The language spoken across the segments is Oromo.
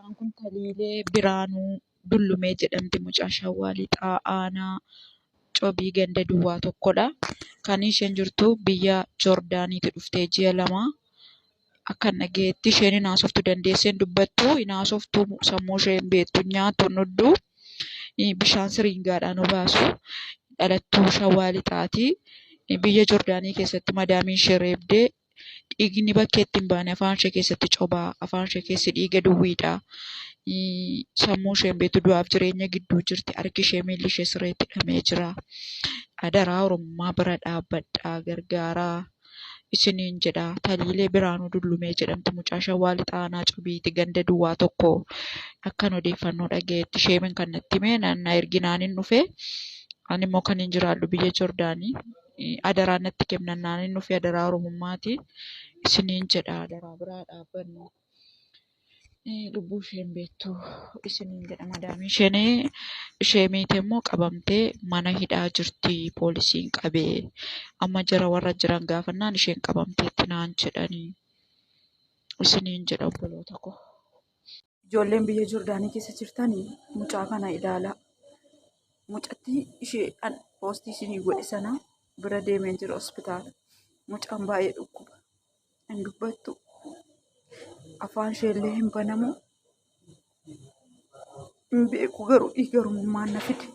Mucaan kun Taliilee Biraanuu Dullumee jedhamti. Mucaa Shawaa Lixaa Aanaa Cobii Ganda Duwwaa tokkodha. Kan isheen jirtu biyya Joordaaniitii dhuftee ji'a lama. Akkan dhageetti isheen hin haasoftuu dandeessee hin dubbattu. Hin haasoftuu sammuu ishee hin beektu. Nyaatu hin dhugdu. Bishaan siriingaadhaan obaasu. Dhalattuu Shawaa Lixaati. Biyya Joordaanii keessatti madaamiin ishee reebdee dhiigni bakkeetti hin baane afaan ishee keessatti cobaa. Afaan ishee keessi dhiiga duwwiidha. Sammuu ishee hin beektu du'aaf jireenya gidduu jirti. Harki ishee miilli ishee sireetti hidhamee jira. Adaraa Oromummaa bira dhaabbadhaa gargaaraa isiniin jedha. Taliilee Biraanuu Dullumee jedhamti. Mucaa Shawaa Lixaa Aanaa Cobiiti Ganda Duwwaa tokko. Akkan odeeffannoo dhagayetti isheen kan natti hime naannaa erginaan hin dhufe. Ani immoo kan hin jiraadhu biyya Joordaanii. Adaraa natti kennannaan hin dhufe adaraa Oromummaati. Isiniin jedha adaraa biraa dhaabbannu. Lubbuu ishee hin beektu isiniin jedha madaamiin ishee miite immoo qabamtee mana hidhaa jirti poolisiin qabee amma jara warra jiran gaafannaan isheen qabamteetti naan jedhanii isiniin jedha obboloota koo. Ijoolleen biyya Joordaanii keessa jirtanii mucaa kana ilaalaa. Mucattii ishee poostii isinii godhe sana bira deemee jira hospitaala. Mucaan baay'ee dhukkuba. Hin dubbattu. Afaan isheellee hin banamu. Hin beeku garuu dhiiga Oromummaan na fide.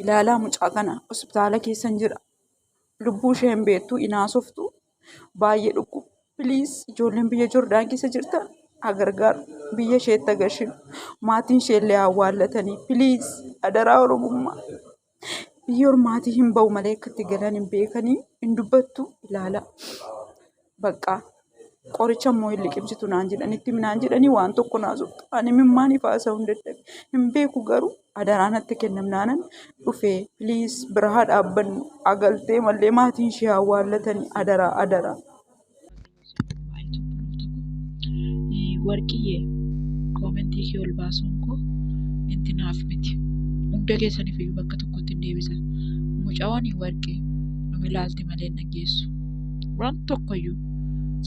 Ilaalaa mucaa kana hospitaala keessa jira. Lubbuu ishee hin beektu hin haasoftu. Baay'ee dhukkuba. Piliis ijoolleen biyya Joordaan keessa jirtan haa gargaaru. Biyya isheetti agarsiisu. Maatiin isheellee awwaallatanii. Piliis adaraa Oromummaa. Biyya ormaatii hin ba'u malee akkatti galan hin beekanii hin dubbattu ilaalaa. Bakka qoricha immoo hin liqimsitu naan jedhanitti naan jedhanii waan tokko naasoftu. Ani mimmaan ifaa isa hin dadhabe. Hin beeku garuu adaraa natti kennamnaanan dhufee piliis biraa dhaabbannu agaltee mallee maatiin ishee awwaallatanii adaraa adaraa. Warqiyyee koomentii kee ol baasuun koo inti naaf miti. Hunda keessaniif iyyuu bakka tokkotti hin deebisa. Mucaawwan warqee numi ilaalti malee hin dhageessu. Waan tokkoyyuu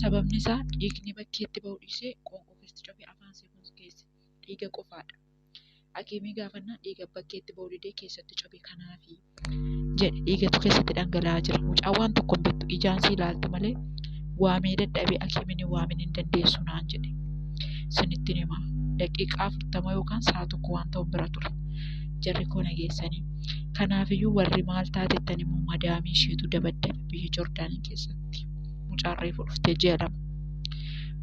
sababni isaa dhiigni bakkeetti ba'u dhiisee qoonqoo keessatti cobee afaan seekunsi keessa dhiiga qofaadha. Hakiimii gaafannaan dhiiga bakkeetti ba'u didee keessatti cobee kanaafi jedhe dhiigatu keessatti dhangala'aa jira. Mucaan waan tokko hin beektu ijaan si ilaalti malee waamee dadhabee hakiimiin waamin hin dandeessu naan jedhe. Isinitti hima daqiiqaa 40 yookaan sa'a tokko waan ta'u bira ture. Jarri koo nageessanii. Kanaafiyyuu warri maal taatettan immoo madaamii isheetu dabaddabe biyya Joordaanii keessatti. Mucaan reefu dhuftee ji'a lama.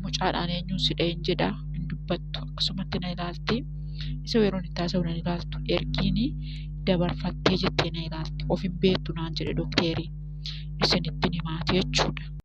Mucaadhaan eenyuun si dha'een jedha hin dubbattu akkasumatti na ilaalti. Isa yeroon itti haasa'u nan ilaaltu ergiini dabarfattee jettee na ilaalti. Of hin beektu naan jedhe dookteeriin. Isinitti himaati jechuudha.